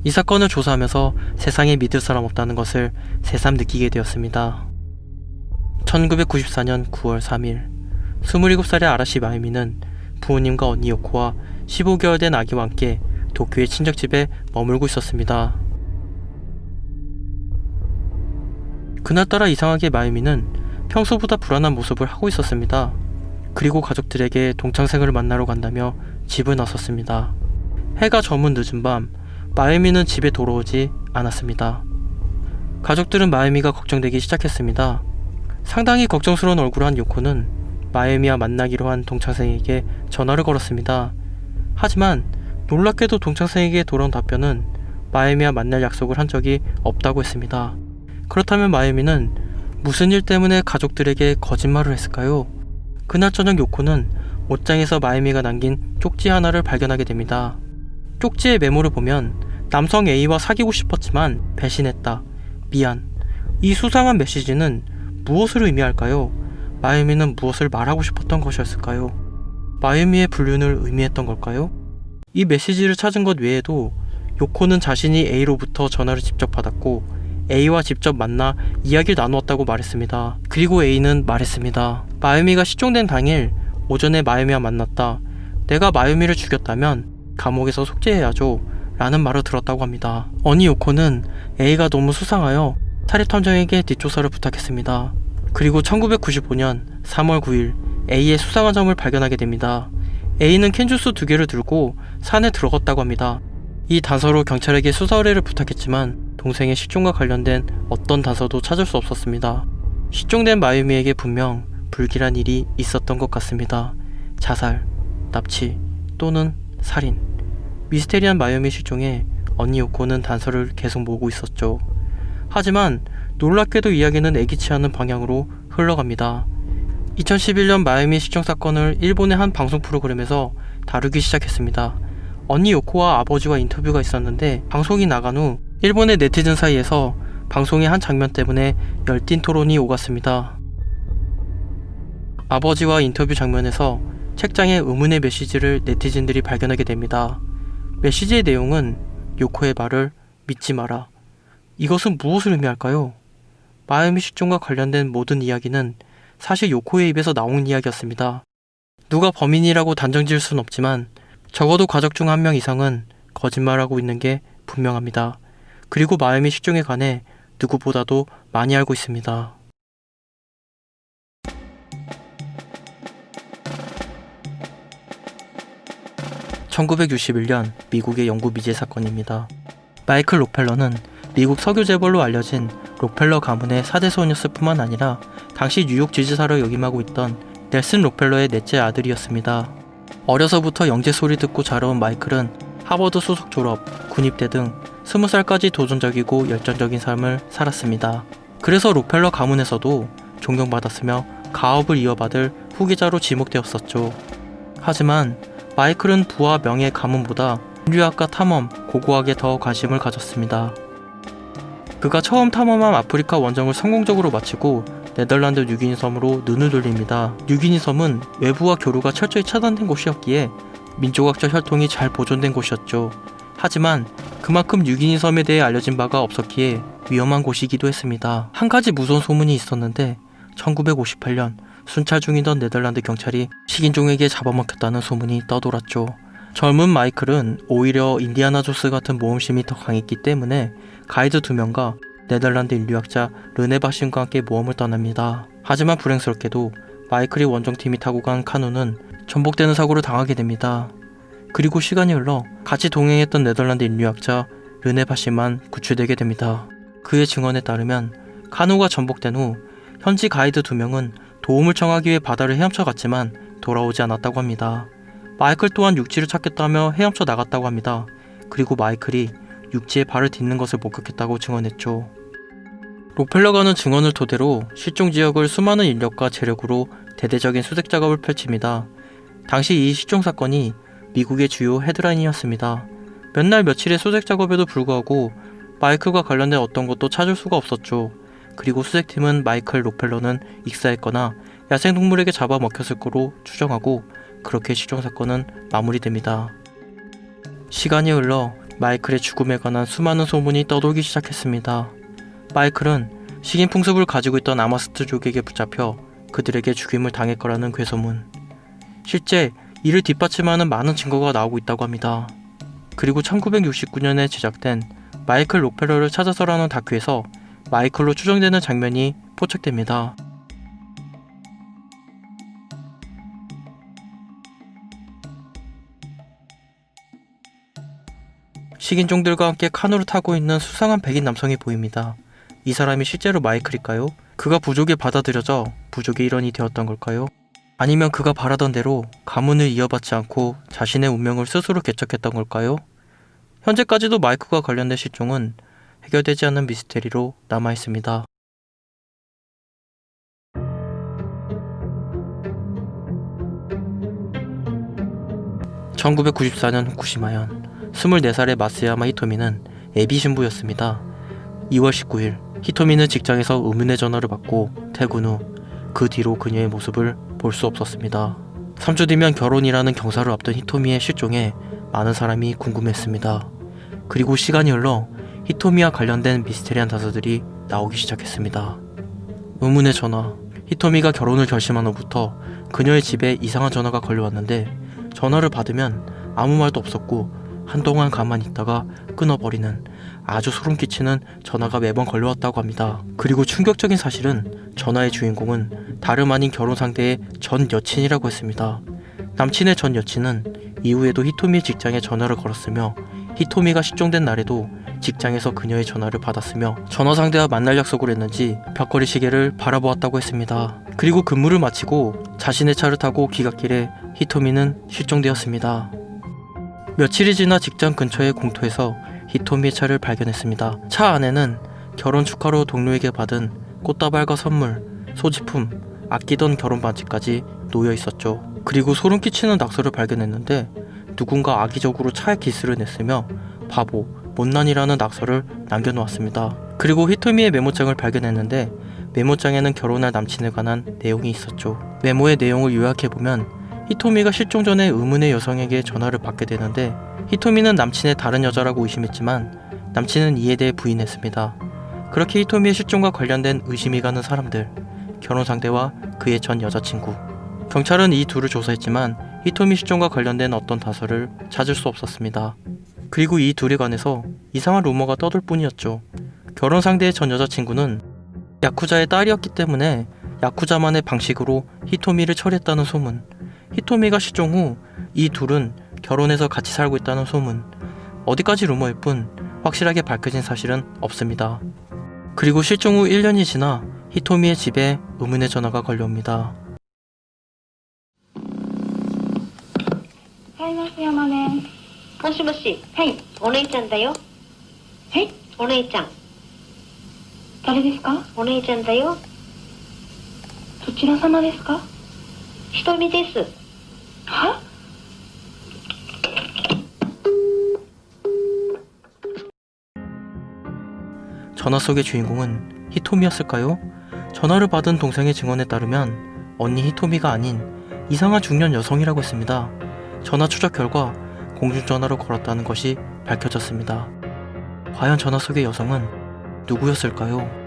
이 사건을 조사하면서 세상에 믿을 사람 없다는 것을 새삼 느끼게 되었습니다. 1994년 9월 3일 27살의 아라시 마유미는 부모님과 언니 요코와 15개월 된 아기와 함께 도쿄의 친척집에 머물고 있었습니다. 그날따라 이상하게 마유미는 평소보다 불안한 모습을 하고 있었습니다. 그리고 가족들에게 동창생을 만나러 간다며 집을 나섰습니다. 해가 저문 늦은 밤 마유미는 집에 돌아오지 않았습니다. 가족들은 마유미가 걱정되기 시작했습니다. 상당히 걱정스러운 얼굴을 한 요코는 마유미와 만나기로 한 동창생에게 전화를 걸었습니다. 하지만 놀랍게도 동창생에게 돌아온 답변은 마유미와 만날 약속을 한 적이 없다고 했습니다. 그렇다면 마유미는 무슨 일 때문에 가족들에게 거짓말을 했을까요? 그날 저녁 요코는 옷장에서 마유미가 남긴 쪽지 하나를 발견하게 됩니다. 쪽지의 메모를 보면 남성 A와 사귀고 싶었지만 배신했다. 미안. 이 수상한 메시지는 무엇을 의미할까요? 마유미는 무엇을 말하고 싶었던 것이었을까요? 마유미의 불륜을 의미했던 걸까요? 이 메시지를 찾은 것 외에도 요코는 자신이 A로부터 전화를 직접 받았고 A와 직접 만나 이야기를 나누었다고 말했습니다. 그리고 A는 말했습니다. 마유미가 실종된 당일 오전에 마유미와 만났다. 내가 마유미를 죽였다면 감옥에서 속죄해야죠. 라는 말을 들었다고 합니다. 언니 요코는 A가 너무 수상하여 사립탐정에게 뒷조사를 부탁했습니다. 그리고 1995년 3월 9일 A의 수상한 점을 발견하게 됩니다. A는 캔주스 2개를 들고 산에 들어갔다고 합니다. 이 단서로 경찰에게 수사 의뢰를 부탁했지만 동생의 실종과 관련된 어떤 단서도 찾을 수 없었습니다. 실종된 마유미에게 분명 불길한 일이 있었던 것 같습니다. 자살, 납치 또는 살인. 미스테리한 마유미 실종에 언니 요코는 단서를 계속 모으고 있었죠. 하지만 놀랍게도 이야기는 예기치 않은 방향으로 흘러갑니다. 2011년 마유미 실종 사건을 일본의 한 방송 프로그램에서 다루기 시작했습니다. 언니 요코와 아버지와 인터뷰가 있었는데 방송이 나간 후 일본의 네티즌 사이에서 방송의 한 장면 때문에 열띤 토론이 오갔습니다. 아버지와 인터뷰 장면에서 책장에 의문의 메시지를 네티즌들이 발견하게 됩니다. 메시지의 내용은 요코의 말을 믿지 마라. 이것은 무엇을 의미할까요? 마유미 실종과 관련된 모든 이야기는 사실 요코의 입에서 나온 이야기였습니다. 누가 범인이라고 단정 지을 순 없지만 적어도 가족 중 한 명 이상은 거짓말하고 있는 게 분명합니다. 그리고 마유미 실종에 관해 누구보다도 많이 알고 있습니다. (1961년) 미국의 영구 미제 사건입니다. 마이클 록펠러는 미국 석유 재벌로 알려진 록펠러 가문의 4대 소녀였을 뿐만 아니라 당시 뉴욕 지지사로 역임하고 있던 넬슨 록펠러의 넷째 아들이었습니다. 어려서부터 영재 소리 듣고 자라온 마이클은 하버드 수석 졸업, 군입대 등 20살까지 도전적이고 열정적인 삶을 살았습니다. 그래서 록펠러 가문에서도 존경받았으며 가업을 이어받을 후계자로 지목되었었죠. 하지만 마이클은 부와 명예 가문보다 인류학과 탐험, 고고학에 더 관심을 가졌습니다. 그가 처음 탐험한 아프리카 원정을 성공적으로 마치고 네덜란드 뉴기니 섬으로 눈을 돌립니다. 뉴기니 섬은 외부와 교류가 철저히 차단된 곳이었기에 민족학적 혈통이 잘 보존된 곳이었죠. 하지만 그만큼 뉴기니 섬에 대해 알려진 바가 없었기에 위험한 곳이기도 했습니다. 한 가지 무서운 소문이 있었는데 1958년 순찰 중이던 네덜란드 경찰이 식인종에게 잡아먹혔다는 소문이 떠돌았죠. 젊은 마이클은 오히려 인디아나 존스 같은 모험심이 더 강했기 때문에 가이드 2명과 네덜란드 인류학자 르네 바심과 함께 모험을 떠납니다. 하지만 불행스럽게도 마이클이 원정팀이 타고 간 카누는 전복되는 사고를 당하게 됩니다. 그리고 시간이 흘러 같이 동행했던 네덜란드 인류학자 르네 바심만 구출되게 됩니다. 그의 증언에 따르면 카누가 전복된 후 현지 가이드 2명은 도움을 청하기 위해 바다를 헤엄쳐 갔지만 돌아오지 않았다고 합니다. 마이클 또한 육지를 찾겠다며 헤엄쳐 나갔다고 합니다. 그리고 마이클이 육지에 발을 딛는 것을 목격했다고 증언했죠. 록펠러가는 증언을 토대로 실종 지역을 수많은 인력과 재력으로 대대적인 수색 작업을 펼칩니다. 당시 이 실종 사건이 미국의 주요 헤드라인이었습니다. 몇 날 며칠의 수색 작업에도 불구하고 마이클과 관련된 어떤 것도 찾을 수가 없었죠. 그리고 수색팀은 마이클 록펠러는 익사했거나 야생동물에게 잡아먹혔을 거로 추정하고 그렇게 실종 사건은 마무리됩니다. 시간이 흘러 마이클의 죽음에 관한 수많은 소문이 떠돌기 시작했습니다. 마이클은 식인 풍습을 가지고 있던 아마스트족에게 붙잡혀 그들에게 죽임을 당할 거라는 괴소문. 실제 이를 뒷받침하는 많은 증거가 나오고 있다고 합니다. 그리고 1969년에 제작된 마이클 록펠러를 찾아서라는 다큐에서 마이클로 추정되는 장면이 포착됩니다. 식인종들과 함께 카누를 타고 있는 수상한 백인 남성이 보입니다. 이 사람이 실제로 마이클일까요? 그가 부족에 받아들여져 부족의 일원이 되었던 걸까요? 아니면 그가 바라던 대로 가문을 이어받지 않고 자신의 운명을 스스로 개척했던 걸까요? 현재까지도 마이클과 관련된 실종은 해결되지 않는 미스테리로 남아있습니다. (1994년) 후쿠시마현 24살의 마쓰야마 히토미는 예비 신부였습니다. 2월 19일 히토미는 직장에서 의문의 전화를 받고 퇴근 후 그 뒤로 그녀의 모습을 볼 수 없었습니다. 3주 뒤면 결혼이라는 경사를 앞둔 히토미의 실종에 많은 사람이 궁금했습니다. 그리고 시간이 흘러 히토미와 관련된 미스테리한 단서들이 나오기 시작했습니다. 의문의 전화. 히토미가 결혼을 결심한 후부터 그녀의 집에 이상한 전화가 걸려왔는데 전화를 받으면 아무 말도 없었고 한동안 가만히 있다가 끊어버리는 아주 소름 끼치는 전화가 매번 걸려왔다고 합니다. 그리고 충격적인 사실은 전화의 주인공은 다름 아닌 결혼 상대의 전 여친이라고 했습니다. 남친의 전 여친은 이후에도 히토미의 직장에 전화를 걸었으며 히토미가 실종된 날에도 직장에서 그녀의 전화를 받았으며 전화 상대와 만날 약속을 했는지 벽걸이 시계를 바라보았다고 했습니다. 그리고 근무를 마치고 자신의 차를 타고 귀갓길에 히토미는 실종되었습니다. 며칠이 지나 직장 근처의 공터에서 히토미의 차를 발견했습니다. 차 안에는 결혼 축하로 동료에게 받은 꽃다발과 선물, 소지품, 아끼던 결혼 반지까지 놓여 있었죠. 그리고 소름 끼치는 낙서를 발견했는데 누군가 악의적으로 차에 기스를 냈으며 바보, 못난이라는 낙서를 남겨놓았습니다. 그리고 히토미의 메모장을 발견했는데 메모장에는 결혼할 남친에 관한 내용이 있었죠. 메모의 내용을 요약해보면 히토미가 실종 전에 의문의 여성에게 전화를 받게 되는데 히토미는 남친의 다른 여자라고 의심했지만 남친은 이에 대해 부인했습니다. 그렇게 히토미의 실종과 관련된 의심이 가는 사람들, 결혼 상대와 그의 전 여자친구. 경찰은 이 둘을 조사했지만 히토미 실종과 관련된 어떤 단서를 찾을 수 없었습니다. 그리고 이 둘에 관해서 이상한 루머가 떠돌 뿐이었죠. 결혼 상대의 전 여자친구는 야쿠자의 딸이었기 때문에 야쿠자만의 방식으로 히토미를 처리했다는 소문, 히토미가 실종 후 이 둘은 결혼해서 같이 살고 있다는 소문, 어디까지 루머일 뿐 확실하게 밝혀진 사실은 없습니다. 그리고 실종 후 1년이 지나 히토미의 집에 의문의 전화가 걸려옵니다. 買いますよ、マネ。もしもし、はい、お姉ちゃんだよ。はい、お姉ちゃん。誰ですか？お姉ちゃんだよ。どちら様ですか？ひとみです。は？ 전화 속의 주인공은 히토미였을까요? 전화를 받은 동생의 증언에 따르면 언니 히토미가 아닌 이상한 중년 여성이라고 했습니다. 전화 추적 결과 공중전화로 걸었다는 것이 밝혀졌습니다. 과연 전화 속의 여성은 누구였을까요?